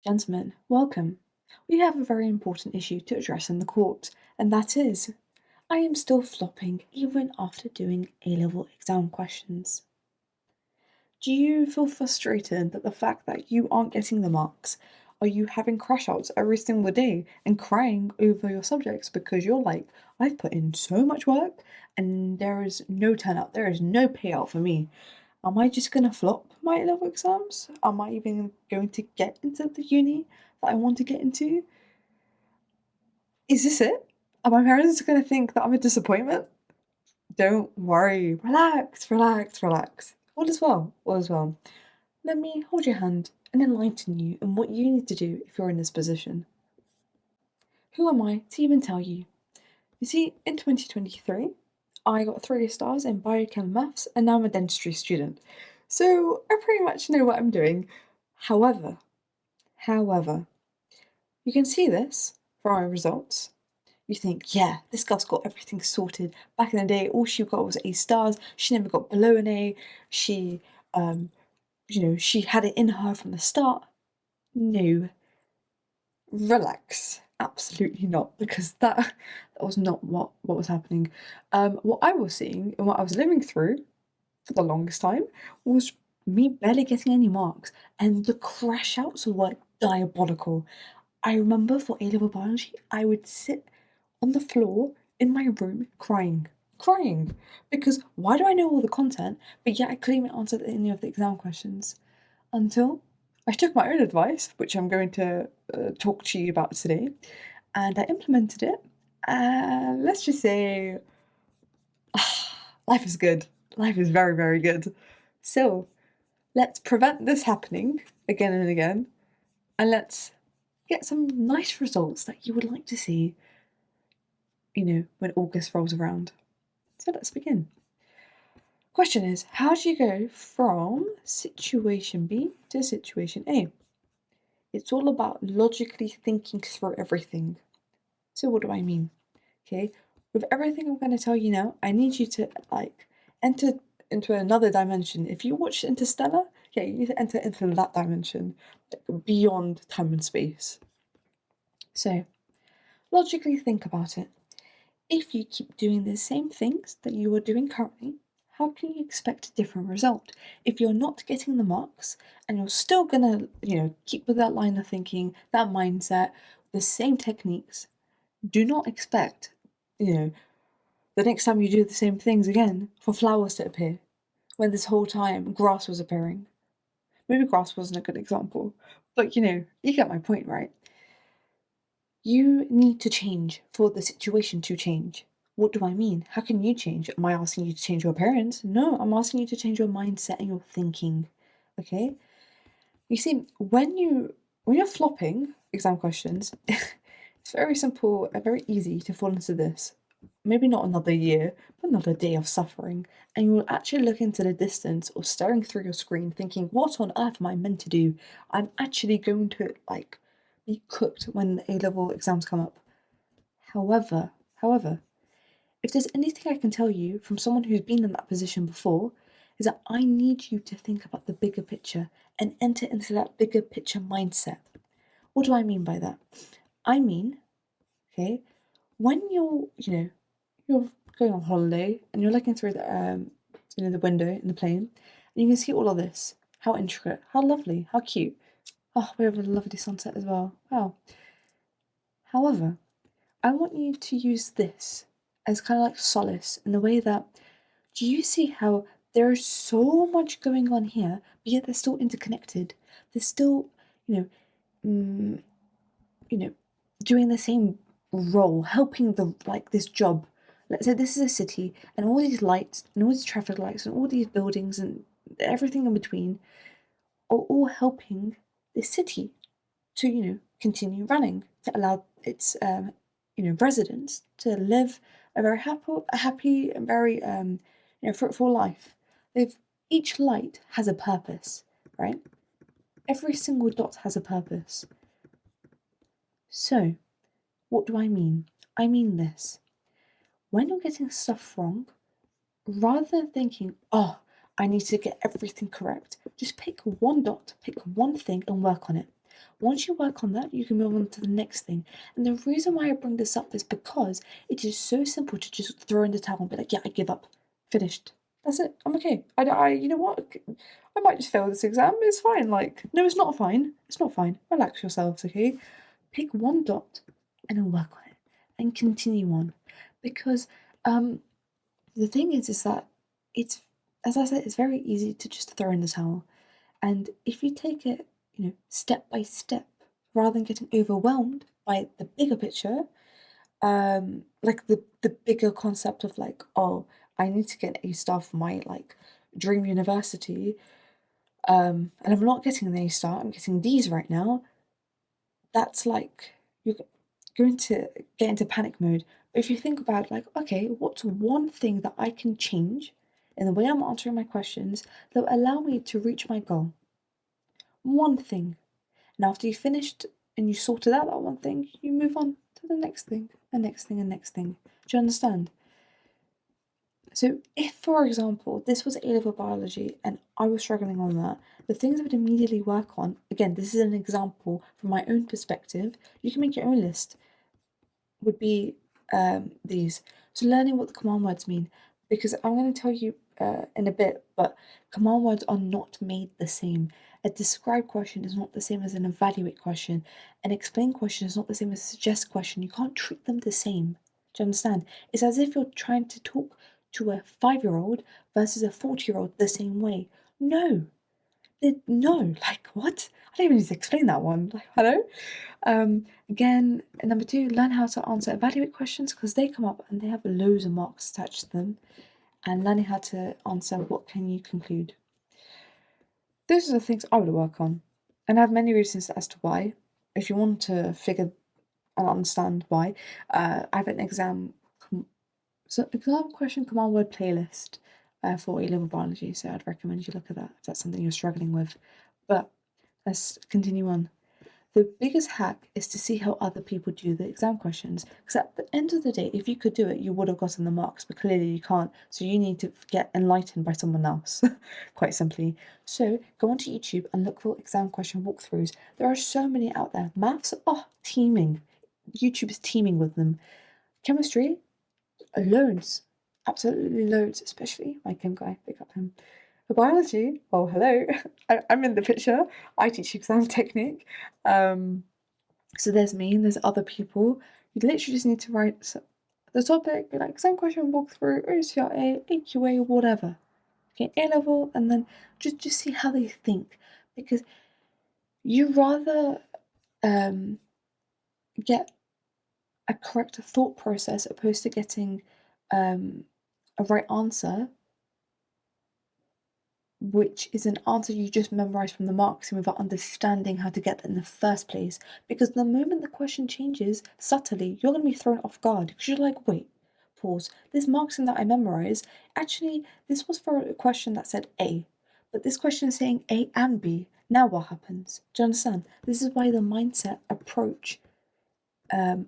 Gentlemen, welcome. We have a very important issue to address in the court, and that is I am still flopping even after doing A-level exam questions. Do you feel frustrated that the fact that you aren't getting the marks? Are you having crash outs every single day and crying over your subjects because you're like, I've put in so much work and there is no turnout, there is no payout for me. Am I just gonna flop my A-level exams? Am I even going to get into the uni that I want to get into? Is this it? Are my parents gonna think that I'm a disappointment? Don't worry. Relax, relax, relax. All is well, all is well. Let me hold your hand and enlighten you on what you need to do if you're in this position. Who am I to even tell you? You see, in 2023, I got 3 stars in biochem maths and now I'm a dentistry student. So I pretty much know what I'm doing. However, you can see this from my results. You think, yeah, this girl's got everything sorted. Back in the day, all she got was A stars. She never got below an A. She, she had it in her from the start. No, relax. Absolutely not, because that was not what was happening. What I was seeing and what I was living through for the longest time was me barely getting any marks, and the crash outs were diabolical. I remember for A-level biology, I would sit on the floor in my room crying, because why do I know all the content, but yet I couldn't even answer any of the exam questions until I took my own advice, which I'm going to talk to you about today, and I implemented it. Let's just say life is good. Life is very, very good. So let's prevent this happening again and again, and let's get some nice results that you would like to see, when August rolls around. So let's begin. Question is, how do you go from situation B to situation A? It's all about logically thinking through everything. So what do I mean? Okay, with everything I'm going to tell you now, I need you to enter into another dimension. If you watch Interstellar, yeah, you need to enter into that dimension, beyond time and space. So, logically think about it. If you keep doing the same things that you are doing currently, how can you expect a different result? If you're not getting the marks and you're still gonna, keep with that line of thinking, that mindset, the same techniques, do not expect, the next time you do the same things again, for flowers to appear, when this whole time grass was appearing. Maybe grass wasn't a good example, but you get my point, right? You need to change for the situation to change. What do I mean? How can you change? Am I asking you to change your appearance? No, I'm asking you to change your mindset and your thinking. Okay? You see, when you're flopping exam questions, it's very simple and very easy to fall into this. Maybe not another year, but another day of suffering. And you will actually look into the distance or staring through your screen thinking, what on earth am I meant to do? I'm actually going to be cooked when the A-level exams come up. However, if there's anything I can tell you from someone who's been in that position before, is that I need you to think about the bigger picture and enter into that bigger picture mindset. What do I mean by that? I mean, okay, when you're going on holiday and you're looking through the window in the plane, and you can see all of this. How intricate, how lovely, how cute. Oh, we have a lovely sunset as well. Wow. However, I want you to use this as kind of like solace in the way that, do you see how there is so much going on here, but yet they're still interconnected? They're still, you know, mm, you know, doing the same role, helping this job. Let's say this is a city, and all these lights, and all these traffic lights, and all these buildings, and everything in between are all helping this city to continue running, to allow its residents to live a happy and very fruitful life. They've Each light has a purpose, right? Every single dot has a purpose. So, what do I mean? I mean this. When you're getting stuff wrong, rather than thinking, oh, I need to get everything correct, just pick one dot, pick one thing and work on it. Once you work on that, you can move on to the next thing. And the reason why I bring this up is because it is so simple to just throw in the towel and be like, yeah, I give up. Finished. That's it. I'm okay. You know what? I might just fail this exam. It's fine. Like, no, it's not fine. It's not fine. Relax yourselves, okay? Pick one dot and then work on it and continue on. Because the thing is that it's, as I said, it's very easy to just throw in the towel. And if you take it, step by step, rather than getting overwhelmed by the bigger picture, like the bigger concept of like, oh, I need to get an A star for my like dream university, and I'm not getting an A star, I'm getting D's right now. That's like you're going to get into panic mode. But if you think about like, okay, what's one thing that I can change in the way I'm answering my questions that will allow me to reach my goal? One thing. And after you finished and you sorted out that one thing, you move on to the next thing, and next thing, and next thing. Do you understand? So, if, for example, this was A-level biology and I was struggling on that, the things I would immediately work on, again, this is an example from my own perspective, you can make your own list, would be these. So, learning what the command words mean, because I'm going to tell you in a bit, but command words are not made the same. A describe question is not the same as an evaluate question. An explain question is not the same as a suggest question. You can't treat them the same. Do you understand? It's as if you're trying to talk to a 5-year-old versus a 40-year-old the same way. No. No. Like, what? I don't even need to explain that one. Like, hello? Again, number 2, learn how to answer evaluate questions because they come up and they have loads of marks attached to them. And learning how to answer what can you conclude. Those are the things I would work on. And I have many reasons as to why. If you want to figure and understand why, I have an exam question command word playlist for A-level biology, so I'd recommend you look at that if that's something you're struggling with. But let's continue on. The biggest hack is to see how other people do the exam questions. Because at the end of the day, if you could do it, you would have gotten the marks, but clearly you can't. So you need to get enlightened by someone else, quite simply. So go onto YouTube and look for exam question walkthroughs. There are so many out there. Maths, teeming. YouTube is teeming with them. Chemistry, loads. Absolutely loads, especially my chem guy, pick up him. For biology, oh hello, I'm in the picture. I teach exam technique. So there's me and there's other people. You literally just need to write the topic, be like exam question walkthrough, OCRA, AQA, whatever. Okay, A level, and then just see how they think, because you rather get a correct thought process opposed to getting a right answer, which is an answer you just memorized from the marks without understanding how to get that in the first place. Because the moment the question changes subtly, you're going to be thrown off guard because you're like, wait, pause. This marking that I memorized, actually, this was for a question that said A, but this question is saying A and B. Now what happens? Do you understand? This is why the mindset approach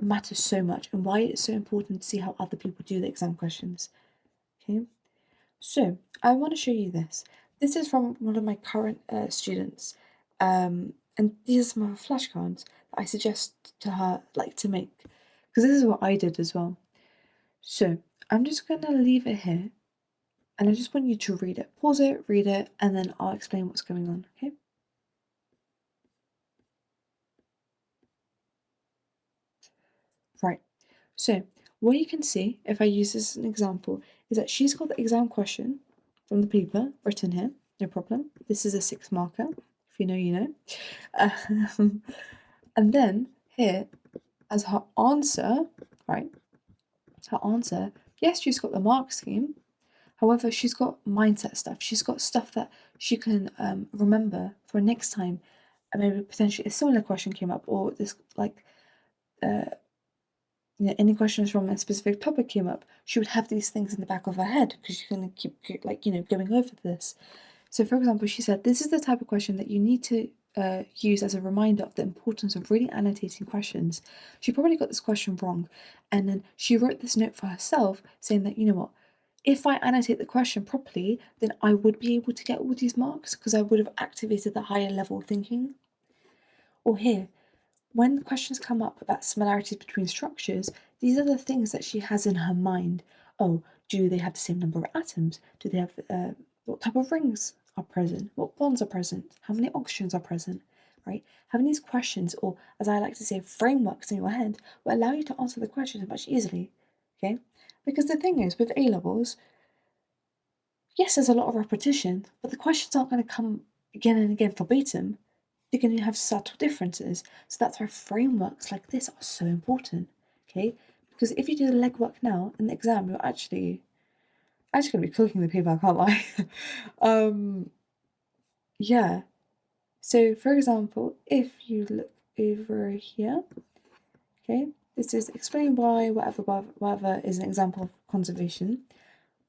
matters so much and why it's so important to see how other people do the exam questions. Okay, so I want to show you this. This is from one of my current students, and these are some of her flashcards that I suggest to her like to make, because this is what I did as well. So I'm just gonna leave it here, and I just want you to read it. Pause it, read it, and then I'll explain what's going on. Okay. Right. So what you can see, if I use this as an example, is that she's got the exam question from the paper written here. No problem. This is a 6 marker. If you know, you know. And then here, as her answer, right? Her answer, yes, she's got the mark scheme. However, she's got mindset stuff. She's got stuff that she can remember for next time. And maybe potentially a similar question came up, or this like any questions from a specific topic came up, she would have these things in the back of her head because she's going to keep like going over this. So, for example, she said this is the type of question that you need to use as a reminder of the importance of really annotating questions. She probably got this question wrong, and then she wrote this note for herself saying that, you know what, if I annotate the question properly, then I would be able to get all these marks because I would have activated the higher level thinking. Or here, when questions come up about similarities between structures, these are the things that she has in her mind. Oh, do they have the same number of atoms? Do they have what type of rings are present? What bonds are present? How many oxygens are present? Right? Having these questions, or as I like to say, frameworks in your head, will allow you to answer the questions much easily. Okay? Because the thing is, with A levels, yes, there's a lot of repetition, but the questions aren't going to come again and again verbatim. They're going to have subtle differences. So that's why frameworks like this are so important. Okay? Because if you do the legwork now in the exam, you're actually going to be cooking the paper, I can't lie. Yeah. So for example, if you look over here, okay, this is explain why whatever is an example of conservation.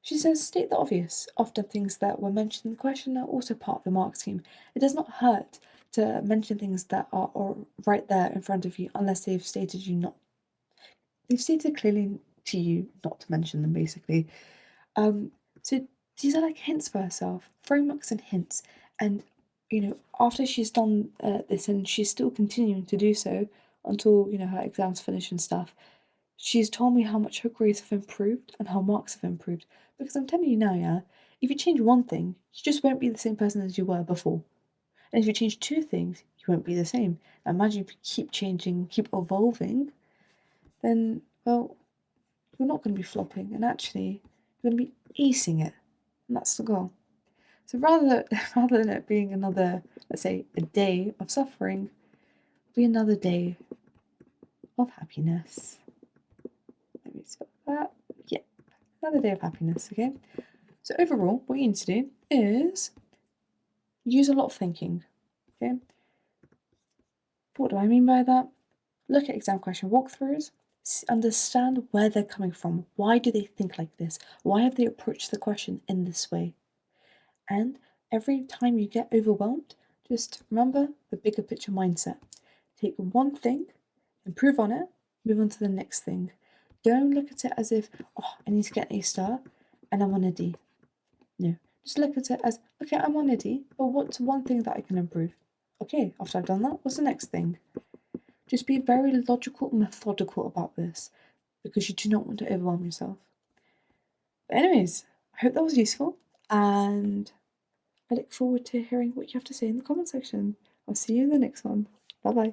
She says, state the obvious. Often things that were mentioned in the question are also part of the mark scheme. It does not hurt to mention things that are right there in front of you unless they've stated clearly to you not to mention them, basically. So these are like hints for herself, frameworks and hints. And, after she's done this and she's still continuing to do so until, her exams finish and stuff, she's told me how much her grades have improved and how marks have improved. Because I'm telling you now, yeah, if you change one thing, you just won't be the same person as you were before. And if you change two things, you won't be the same. Now imagine if you keep changing, keep evolving, then, well, you're not going to be flopping, and actually, you're going to be acing it. And that's the goal. So rather than it being another, let's say, a day of suffering, be another day of happiness. Let me spell that. Yeah, another day of happiness, okay? So overall, what you need to do is use a lot of thinking, okay? What do I mean by that? Look at exam question walkthroughs, understand where they're coming from. Why do they think like this? Why have they approached the question in this way? And every time you get overwhelmed, just remember the bigger picture mindset. Take one thing, improve on it, move on to the next thing. Don't look at it as if, oh, I need to get an A star and I'm on a D. No, just look at it as, okay, I'm on a D, but what's one thing that I can improve? Okay, after I've done that, what's the next thing? Just be very logical and methodical about this because you do not want to overwhelm yourself. But anyways, I hope that was useful and I look forward to hearing what you have to say in the comment section. I'll see you in the next one. Bye bye.